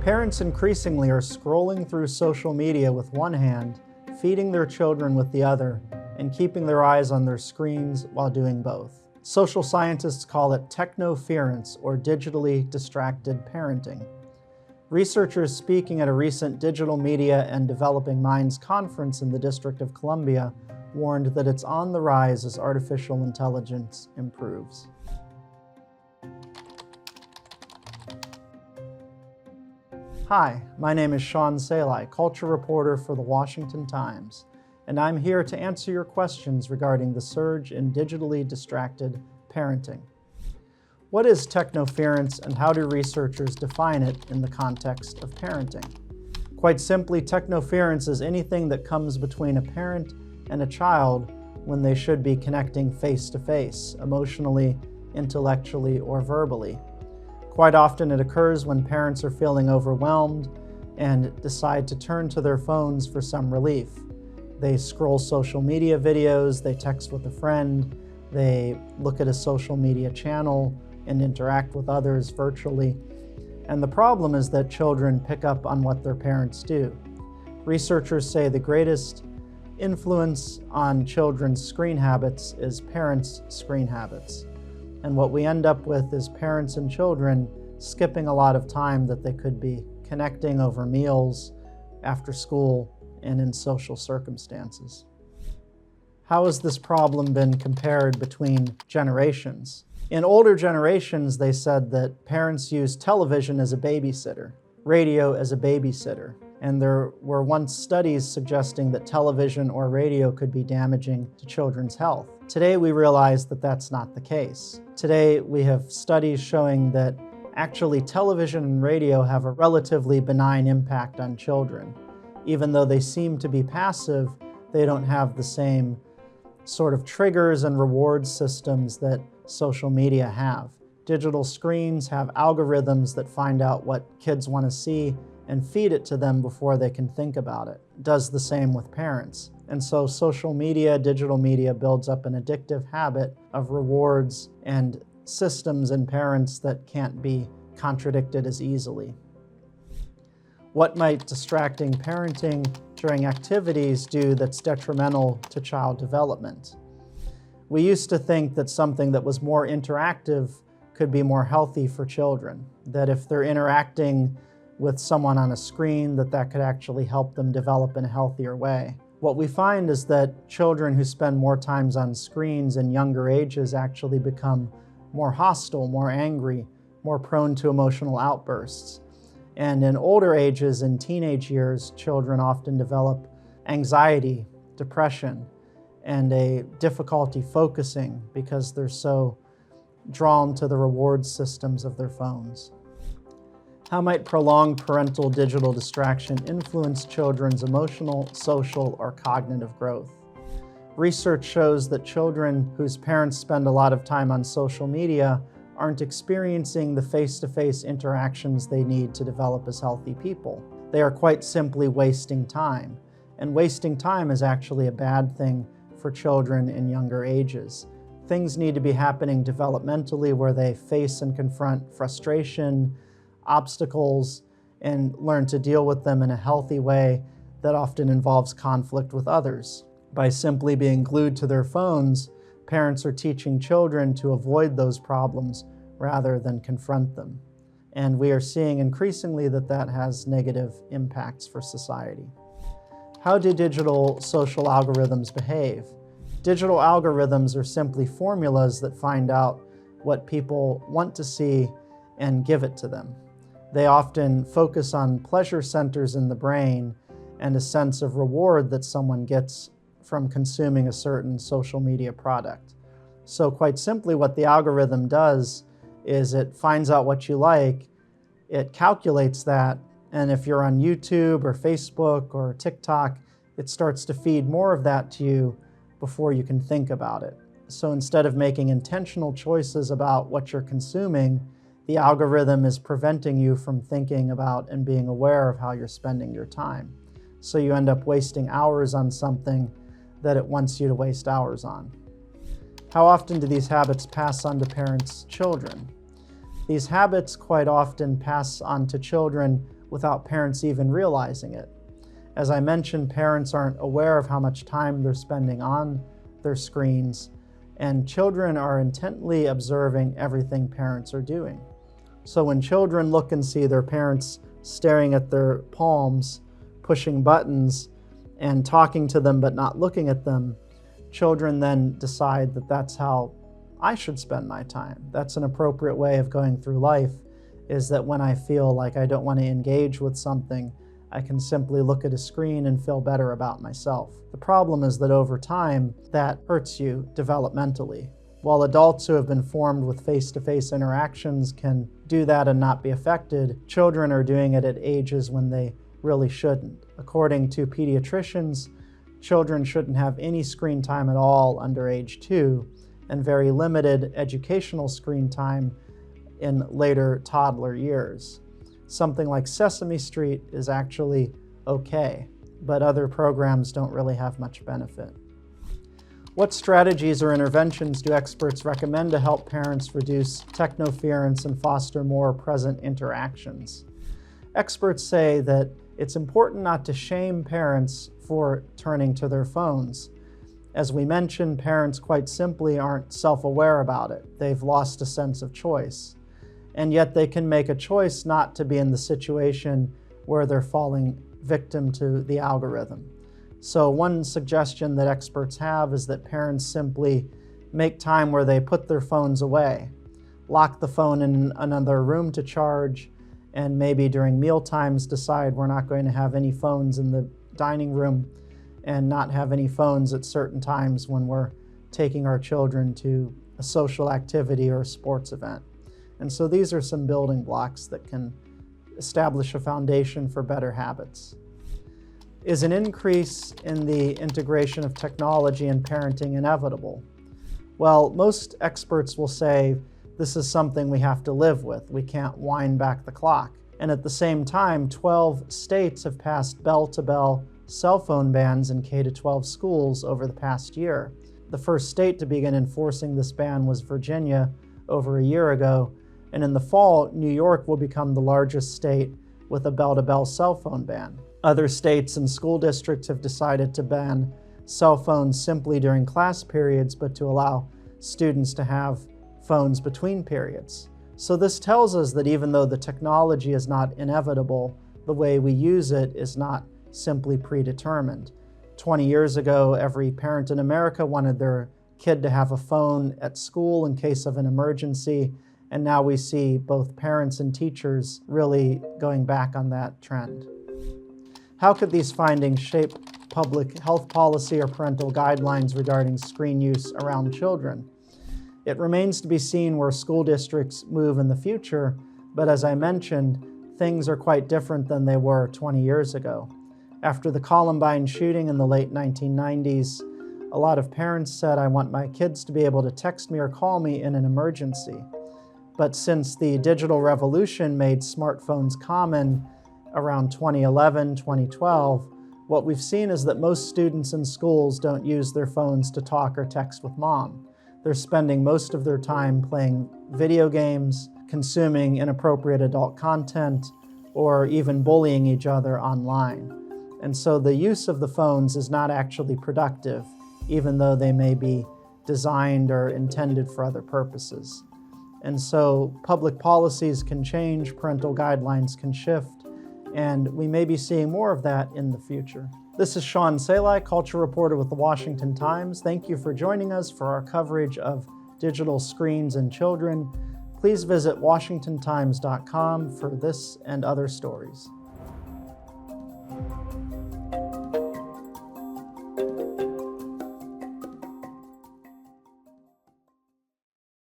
Parents increasingly are scrolling through social media with one hand, feeding their children with the other, and keeping their eyes on their screens while doing both. Social scientists call it technoference, or digitally distracted parenting. Researchers speaking at a recent Digital Media and Developing Minds conference in the District of Columbia warned that it's on the rise as artificial intelligence improves. Hi, my name is Sean Salai, culture reporter for the Washington Times, and I'm here to answer your questions regarding the surge in digitally distracted parenting. What is technoference and how do researchers define it in the context of parenting? Quite simply, technoference is anything that comes between a parent and a child when they should be connecting face-to-face, emotionally, intellectually, or verbally. Quite often it occurs when parents are feeling overwhelmed and decide to turn to their phones for some relief. They scroll social media videos, they text with a friend, they look at a social media channel and interact with others virtually. And the problem is that children pick up on what their parents do. Researchers say the greatest influence on children's screen habits is parents' screen habits. And what we end up with is parents and children skipping a lot of time that they could be connecting over meals, after school, and in social circumstances. How has this problem been compared between generations? In older generations, they said that parents used television as a babysitter, radio as a babysitter, and there were once studies suggesting that television or radio could be damaging to children's health. Today, we realize that that's not the case. Today, we have studies showing that actually television and radio have a relatively benign impact on children. Even though they seem to be passive, they don't have the same sort of triggers and reward systems that social media have. Digital screens have algorithms that find out what kids want to see and feed it to them before they can think about it. It does the same with parents. And so social media, digital media builds up an addictive habit of rewards and systems in parents that can't be contradicted as easily. What might distracting parenting during activities do that's detrimental to child development? We used to think that something that was more interactive could be more healthy for children, that if they're interacting with someone on a screen, that could actually help them develop in a healthier way. What we find is that children who spend more times on screens in younger ages actually become more hostile, more angry, more prone to emotional outbursts. And in older ages, in teenage years, children often develop anxiety, depression, and a difficulty focusing because they're so drawn to the reward systems of their phones. How might prolonged parental digital distraction influence children's emotional, social, or cognitive growth? Research shows that children whose parents spend a lot of time on social media aren't experiencing the face-to-face interactions they need to develop as healthy people. They are quite simply wasting time. And wasting time is actually a bad thing for children in younger ages. Things need to be happening developmentally where they face and confront frustration, obstacles, and learn to deal with them in a healthy way that often involves conflict with others. By simply being glued to their phones, parents are teaching children to avoid those problems rather than confront them. And we are seeing increasingly that has negative impacts for society. How do digital social algorithms behave? Digital algorithms are simply formulas that find out what people want to see and give it to them. They often focus on pleasure centers in the brain and a sense of reward that someone gets from consuming a certain social media product. So quite simply, what the algorithm does is it finds out what you like, it calculates that, and if you're on YouTube or Facebook or TikTok, it starts to feed more of that to you before you can think about it. So instead of making intentional choices about what you're consuming, the algorithm is preventing you from thinking about and being aware of how you're spending your time. So you end up wasting hours on something that it wants you to waste hours on. How often do these habits pass on to parents' children? These habits quite often pass on to children without parents even realizing it. As I mentioned, parents aren't aware of how much time they're spending on their screens, and children are intently observing everything parents are doing. So when children look and see their parents staring at their palms, pushing buttons, and talking to them but not looking at them, children then decide that that's how I should spend my time. That's an appropriate way of going through life, is that when I feel like I don't want to engage with something, I can simply look at a screen and feel better about myself. The problem is that over time, that hurts you developmentally. While adults who have been formed with face-to-face interactions can do that and not be affected, children are doing it at ages when they really shouldn't. According to pediatricians, children shouldn't have any screen time at all under age 2, and very limited educational screen time in later toddler years. Something like Sesame Street is actually okay, but other programs don't really have much benefit. What strategies or interventions do experts recommend to help parents reduce technoference and foster more present interactions? Experts say that it's important not to shame parents for turning to their phones. As we mentioned, parents quite simply aren't self-aware about it. They've lost a sense of choice. And yet they can make a choice not to be in the situation where they're falling victim to the algorithm. So one suggestion that experts have is that parents simply make time where they put their phones away, lock the phone in another room to charge, and maybe during meal times decide we're not going to have any phones in the dining room and not have any phones at certain times when we're taking our children to a social activity or a sports event. And so these are some building blocks that can establish a foundation for better habits. Is an increase in the integration of technology and parenting inevitable? Well, most experts will say this is something we have to live with. We can't wind back the clock. And at the same time, 12 states have passed bell-to-bell cell phone bans in K-12 schools over the past year. The first state to begin enforcing this ban was Virginia over a year ago, and in the fall, New York will become the largest state with a bell-to-bell cell phone ban. Other states and school districts have decided to ban cell phones simply during class periods, but to allow students to have phones between periods. So this tells us that even though the technology is not inevitable, the way we use it is not simply predetermined. 20 years ago, every parent in America wanted their kid to have a phone at school in case of an emergency, and now we see both parents and teachers really going back on that trend. How could these findings shape public health policy or parental guidelines regarding screen use around children? It remains to be seen where school districts move in the future, but as I mentioned, things are quite different than they were 20 years ago. After the Columbine shooting in the late 1990s, a lot of parents said, I want my kids to be able to text me or call me in an emergency. But since the digital revolution made smartphones common around 2011, 2012, what we've seen is that most students in schools don't use their phones to talk or text with mom. They're spending most of their time playing video games, consuming inappropriate adult content, or even bullying each other online. And so the use of the phones is not actually productive, even though they may be designed or intended for other purposes. And so public policies can change, parental guidelines can shift, and we may be seeing more of that in the future. This is Sean Salai, culture reporter with the Washington Times. Thank you for joining us for our coverage of digital screens and children. Please visit WashingtonTimes.com for this and other stories.